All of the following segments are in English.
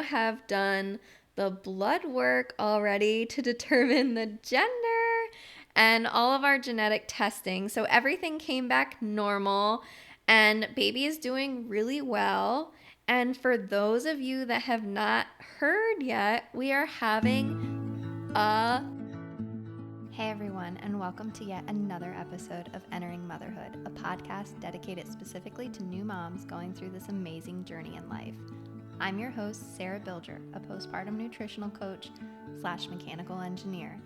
have done the blood work already to determine the gender and all of our genetic testing. So everything came back normal and baby is doing really well. And for those of you that have not heard yet, we are having a Hey everyone, and welcome to yet another episode of Entering Motherhood, a podcast dedicated specifically to new moms going through this amazing journey in life. I'm your host, Sarah Bilger, a postpartum nutritional coach / mechanical engineer.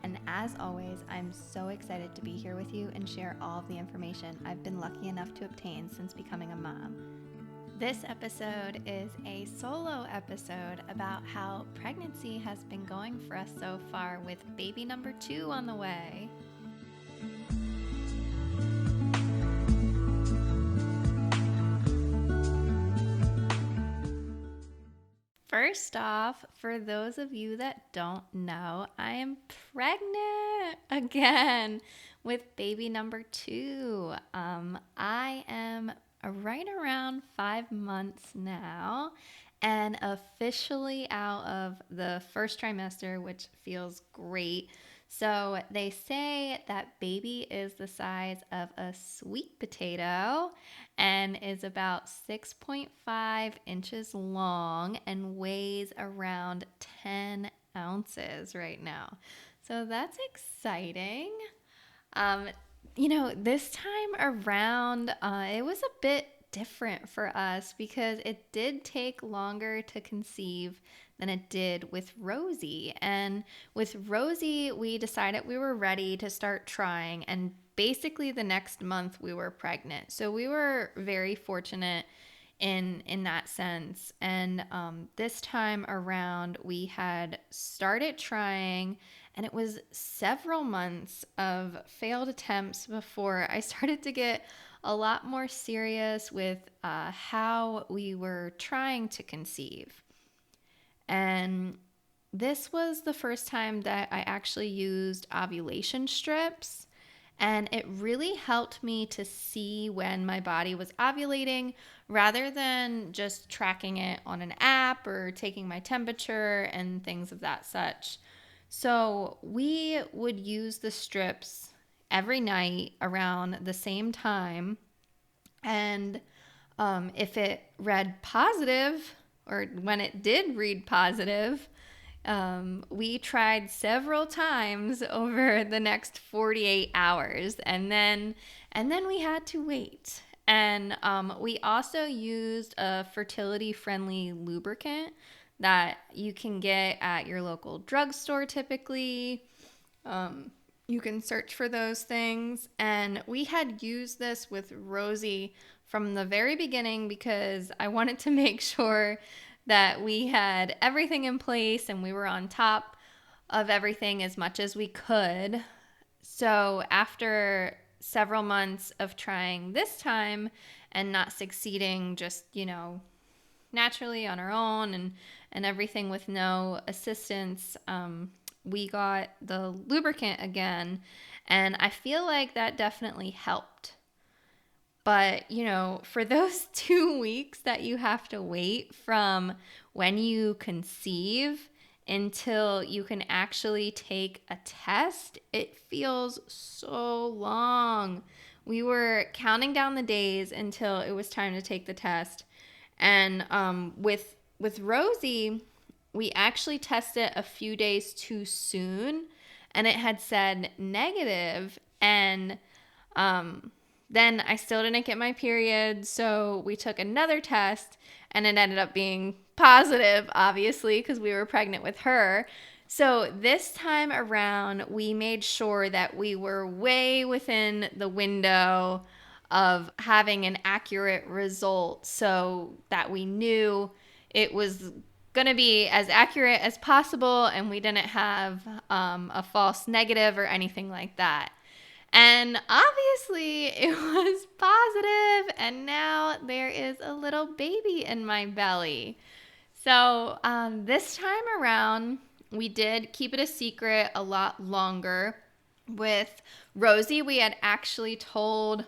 And as always, I'm so excited to be here with you and share all of the information I've been lucky enough to obtain since becoming a mom. This episode is a solo episode about how pregnancy has been going for us so far with baby number 2 on the way. First off, for those of you that don't know, I am pregnant again with baby number 2. I am right around 5 months now and officially out of the first trimester, which feels great. So they say that baby is the size of a sweet potato and is about 6.5 inches long and weighs around 10 ounces right now. So that's exciting. This time around, it was a bit different for us because it did take longer to conceive than it did with Rosie. And with Rosie, we decided we were ready to start trying. And basically the next month we were pregnant. So we were very fortunate in that sense. And this time around, we had started trying, and it was several months of failed attempts before I started to get a lot more serious with how we were trying to conceive. And this was the first time that I actually used ovulation strips. And it really helped me to see when my body was ovulating rather than just tracking it on an app or taking my temperature and things of that such. So we would use the strips every night around the same time. And if it read positive, or when it did read positive, we tried several times over the next 48 hours, and then we had to wait. And we also used a fertility-friendly lubricant that you can get at your local drugstore typically. You can search for those things. And we had used this with Rosie from the very beginning because I wanted to make sure that we had everything in place and we were on top of everything as much as we could. So after several months of trying this time and not succeeding, just, naturally on our own and everything with no assistance, we got the lubricant again. And I feel like that definitely helped. But, for those 2 weeks that you have to wait from when you conceive until you can actually take a test, it feels so long. We were counting down the days until it was time to take the test. And with Rosie, we actually tested a few days too soon, and it had said negative. And then I still didn't get my period, so we took another test, and it ended up being positive, obviously, because we were pregnant with her. So this time around, we made sure that we were way within the window of having an accurate result so that we knew it was going to be as accurate as possible and we didn't have a false negative or anything like that. And obviously it was positive, and now there is a little baby in my belly. So this time around, we did keep it a secret a lot longer. With Rosie, we had actually told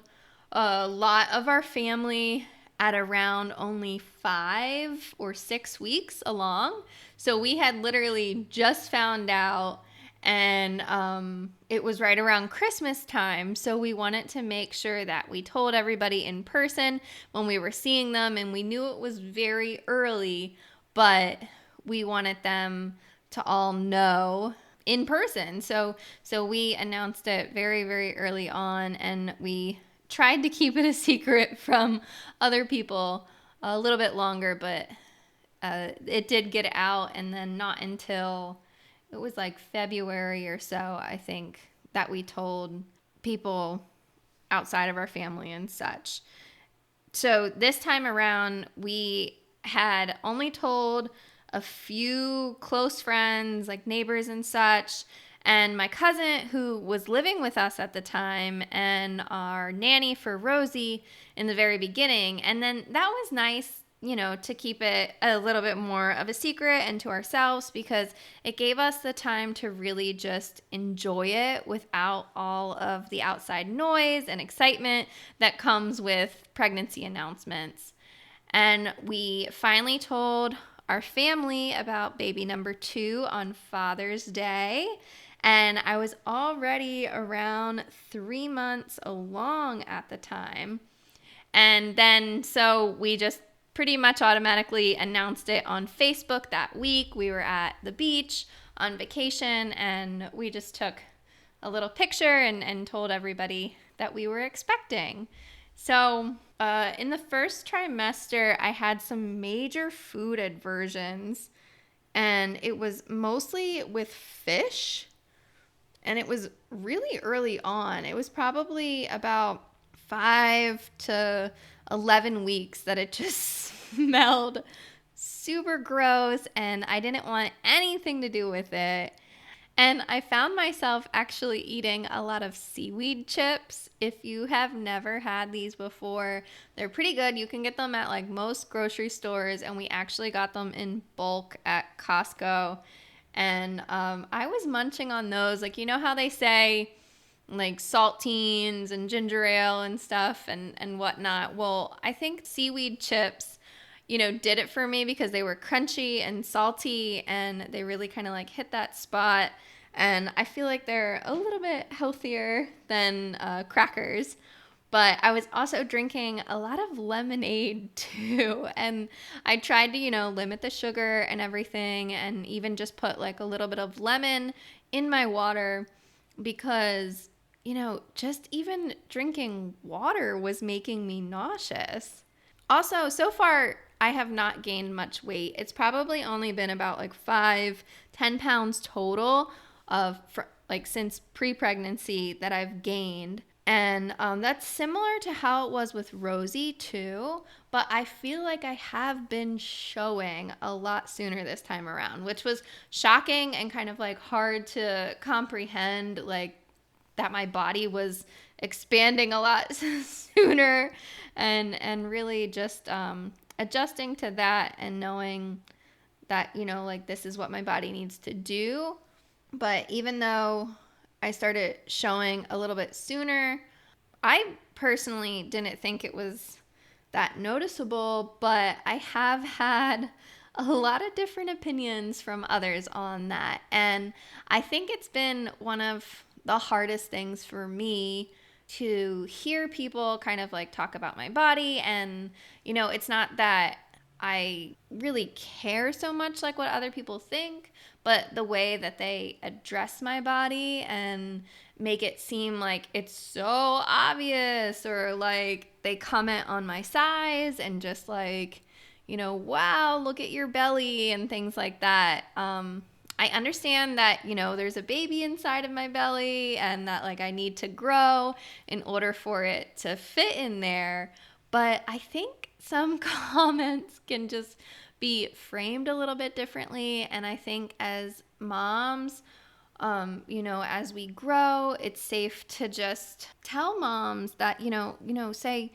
a lot of our family at around only 5 or 6 weeks along. So we had literally just found out, and it was right around Christmas time. So we wanted to make sure that we told everybody in person when we were seeing them, and we knew it was very early, but we wanted them to all know in person. So we announced it very, very early on, and we tried to keep it a secret from other people a little bit longer, but it did get out. And then not until it was like February or so, I think, that we told people outside of our family and such. So this time around, we had only told a few close friends, like neighbors and such, and my cousin who was living with us at the time, and our nanny for Rosie in the very beginning. And then that was nice, to keep it a little bit more of a secret and to ourselves, because it gave us the time to really just enjoy it without all of the outside noise and excitement that comes with pregnancy announcements. And we finally told our family about baby number 2 on Father's Day. And I was already around 3 months along at the time. And then, so we just pretty much automatically announced it on Facebook that week. We were at the beach on vacation, and we just took a little picture and told everybody that we were expecting. So in the first trimester, I had some major food aversions, and it was mostly with fish, and it was really early on. It was probably about 5 to 11 weeks that it just smelled super gross, and I didn't want anything to do with it. And I found myself actually eating a lot of seaweed chips. If you have never had these before, they're pretty good. You can get them at like most grocery stores, and we actually got them in bulk at Costco. And I was munching on those. Like, you know how they say like saltines and ginger ale and stuff and whatnot? Well, I think seaweed chips, did it for me, because they were crunchy and salty, and they really kind of like hit that spot. And I feel like they're a little bit healthier than crackers. But I was also drinking a lot of lemonade too. And I tried to, limit the sugar and everything, and even just put like a little bit of lemon in my water, because, just even drinking water was making me nauseous. Also, so far, I have not gained much weight. It's probably only been about like 10 pounds total since pre-pregnancy that I've gained. And that's similar to how it was with Rosie too, but I feel like I have been showing a lot sooner this time around, which was shocking and kind of like hard to comprehend, like that my body was expanding a lot sooner, and really just adjusting to that and knowing that, like this is what my body needs to do. But even though I started showing a little bit sooner, I personally didn't think it was that noticeable, but I have had a lot of different opinions from others on that. And I think it's been one of the hardest things for me to hear people kind of like talk about my body. And, it's not that I really care so much like what other people think, but the way that they address my body and make it seem like it's so obvious, or like they comment on my size and just like, wow, look at your belly and things like that. I understand that, there's a baby inside of my belly, and that like I need to grow in order for it to fit in there. But I think some comments can just be framed a little bit differently. And I think as moms, as we grow, it's safe to just tell moms that, say,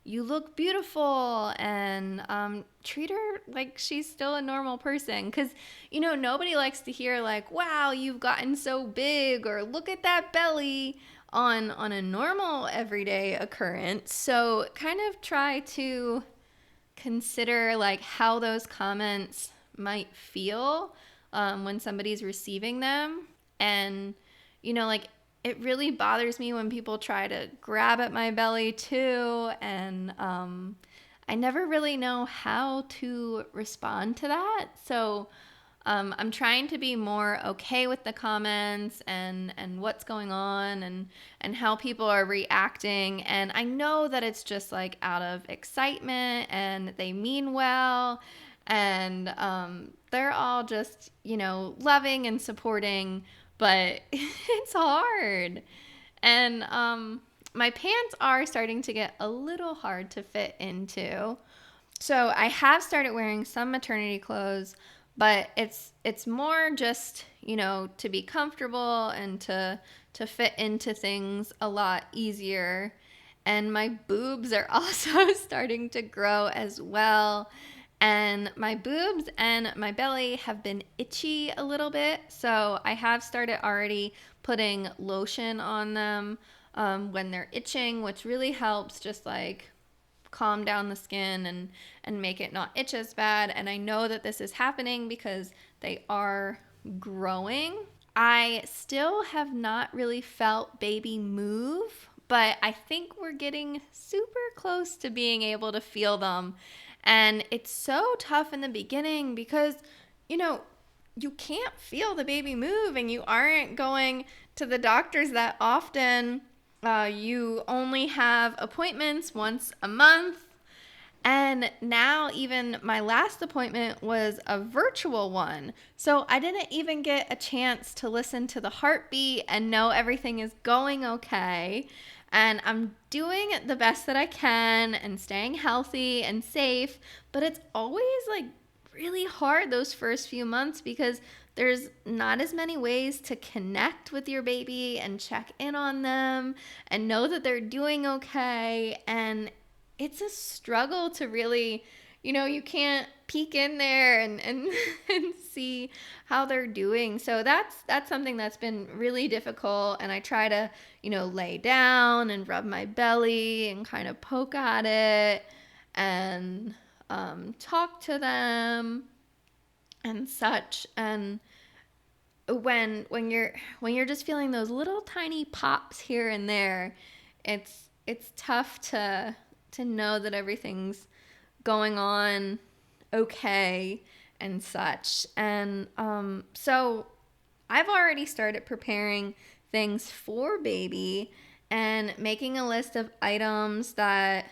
you look beautiful, and treat her like she's still a normal person. Because, nobody likes to hear like, wow, you've gotten so big, or look at that belly on a normal everyday occurrence. So kind of try to consider like how those comments might feel when somebody's receiving them. And, like it really bothers me when people try to grab at my belly too. And I never really know how to respond to that. So I'm trying to be more okay with the comments and what's going on and how people are reacting. And I know that it's just like out of excitement and they mean well. And they're all just, loving and supporting, but it's hard. And my pants are starting to get a little hard to fit into. So I have started wearing some maternity clothes, but it's more just, to be comfortable and to fit into things a lot easier. And my boobs are also starting to grow as well. And my boobs and my belly have been itchy a little bit. So I have started already putting lotion on them when they're itching, which really helps just like calm down the skin and make it not itch as bad. And I know that this is happening because they are growing. I still have not really felt baby move, but I think we're getting super close to being able to feel them. And it's so tough in the beginning because, you know, you can't feel the baby move and you aren't going to the doctors that often. You only have appointments once a month. And now, even my last appointment was a virtual one. So I didn't even get a chance to listen to the heartbeat and know everything is going okay. And I'm doing the best that I can and staying healthy and safe. But it's always like really hard those first few months because there's not as many ways to connect with your baby and check in on them and know that they're doing okay. And it's a struggle to really, you can't peek in there and and see how they're doing. So that's something that's been really difficult. And I try to, lay down and rub my belly and kind of poke at it and talk to them and such. And when you're just feeling those little tiny pops here and there, it's tough to know that everything's going on okay and such. And so I've already started preparing things for baby and making a list of items that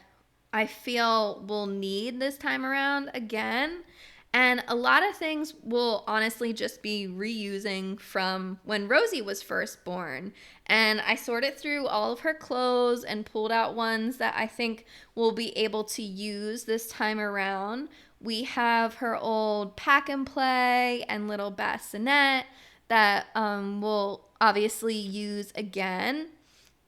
I feel we'll need this time around again. And a lot of things will honestly just be reusing from when Rosie was first born. And I sorted through all of her clothes and pulled out ones that I think we'll be able to use this time around. We have her old pack and play and little bassinet that we'll obviously use again.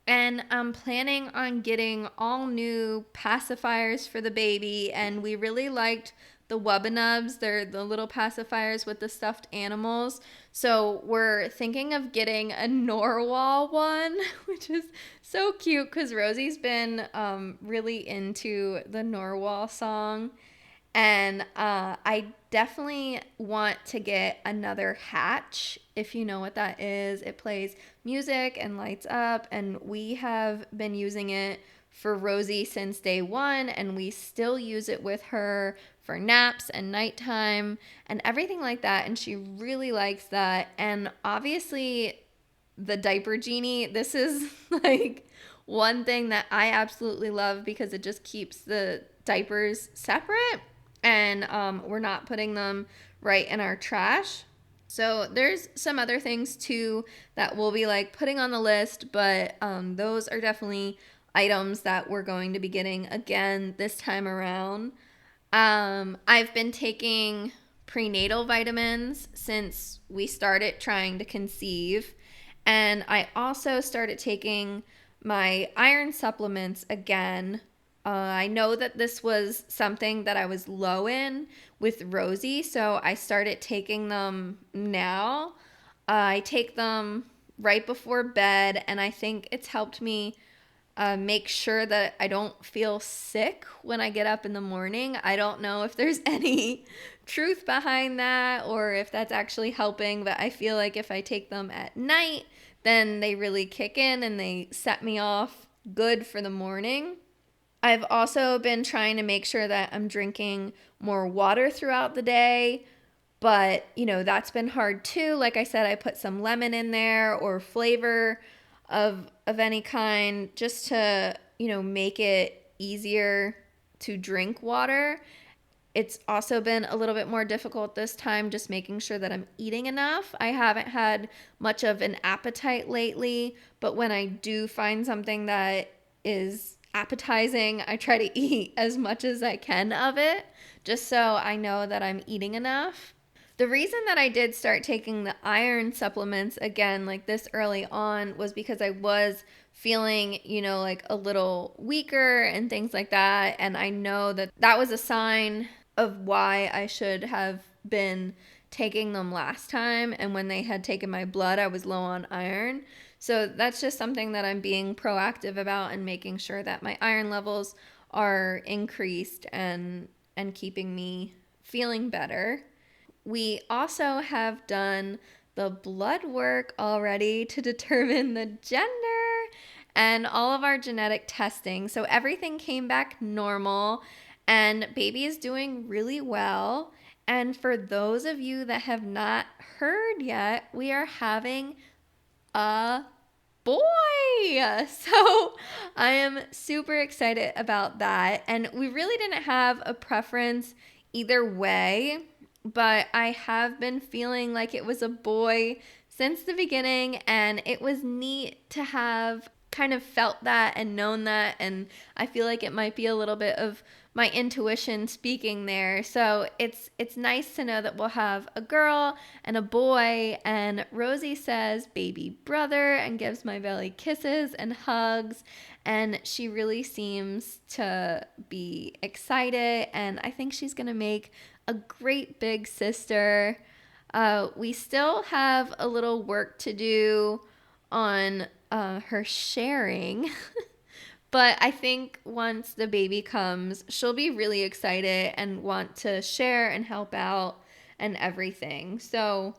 And I'm planning on getting all new pacifiers for the baby. And we really liked the Wubbanubs. They're the little pacifiers with the stuffed animals. So we're thinking of getting a Norwal one, which is so cute because Rosie's been really into the Norwal song. And I definitely want to get another Hatch, if you know what that is. It plays music and lights up, and we have been using it for Rosie since day one, and we still use it with her for naps and nighttime and everything like that. And she really likes that. And obviously, the diaper genie, this is like one thing that I absolutely love because it just keeps the diapers separate and we're not putting them right in our trash. So there's some other things too that we'll be like putting on the list, but those are definitely items that we're going to be getting again this time around. I've been taking prenatal vitamins since we started trying to conceive, and I also started taking my iron supplements again. I know that this was something that I was low in with Rosie, so I started taking them now. I take them right before bed, and I think it's helped me make sure that I don't feel sick when I get up in the morning. I don't know if there's any truth behind that or if that's actually helping, but I feel like if I take them at night, then they really kick in and they set me off good for the morning. I've also been trying to make sure that I'm drinking more water throughout the day, but that's been hard too. Like I said, I put some lemon in there or flavor of any kind just to, make it easier to drink water. It's also been a little bit more difficult this time just making sure that I'm eating enough. I haven't had much of an appetite lately, but when I do find something that is appetizing, I try to eat as much as I can of it just so I know that I'm eating enough. The reason that I did start taking the iron supplements again, like this early on, was because I was feeling, like a little weaker and things like that. And I know that that was a sign of why I should have been taking them last time. And when they had taken my blood, I was low on iron. So that's just something that I'm being proactive about and making sure that my iron levels are increased and keeping me feeling better. We also have done the blood work already to determine the gender and all of our genetic testing. So everything came back normal and baby is doing really well. And for those of you that have not heard yet, we are having a boy. So I am super excited about that. And we really didn't have a preference either way, but I have been feeling like it was a boy since the beginning, and it was neat to have kind of felt that and known that, and I feel like it might be a little bit of my intuition speaking there. So it's nice to know that we'll have a girl and a boy, and Rosie says baby brother and gives my belly kisses and hugs, and she really seems to be excited, and I think she's gonna make a great big sister. We still have a little work to do on her sharing. But I think once the baby comes, she'll be really excited and want to share and help out and everything. So,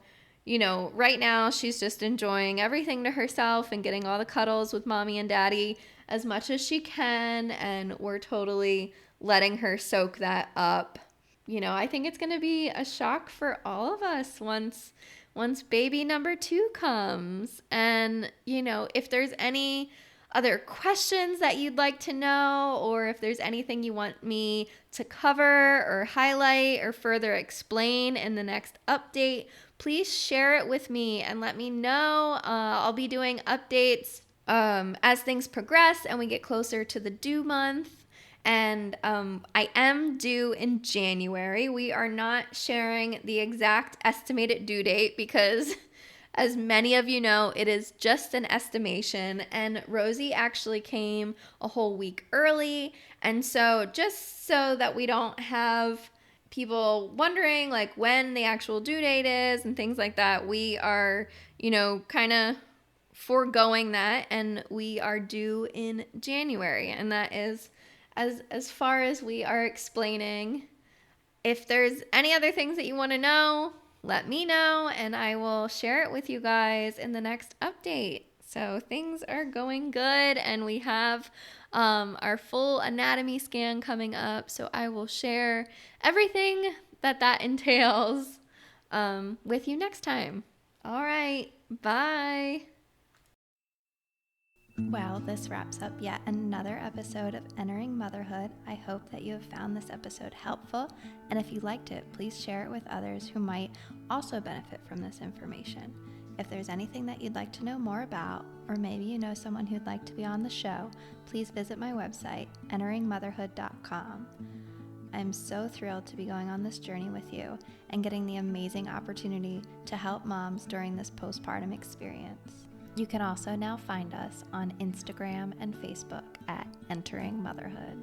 right now she's just enjoying everything to herself and getting all the cuddles with mommy and daddy as much as she can. And we're totally letting her soak that up. I think it's going to be a shock for all of us once baby number 2 comes. And, if there's any other questions that you'd like to know, or if there's anything you want me to cover or highlight or further explain in the next update, please share it with me and let me know. I'll be doing updates as things progress and we get closer to the due month. And I am due in January. We are not sharing the exact estimated due date because, as many of you know, it is just an estimation. And Rosie actually came a whole week early. And so just so that we don't have people wondering like when the actual due date is and things like that, we are, kind of foregoing that. And we are due in January. And that is as far as we are explaining. If there's any other things that you want to know, let me know and I will share it with you guys in the next update. So things are going good and we have our full anatomy scan coming up. So I will share everything that entails with you next time. All right, bye. Well, this wraps up yet another episode of Entering Motherhood. I hope that you have found this episode helpful, and if you liked it, please share it with others who might also benefit from this information. If there's anything that you'd like to know more about, or maybe you know someone who'd like to be on the show, please visit my website, enteringmotherhood.com. I'm so thrilled to be going on this journey with you and getting the amazing opportunity to help moms during this postpartum experience. You can also now find us on Instagram and Facebook at Entering Motherhood.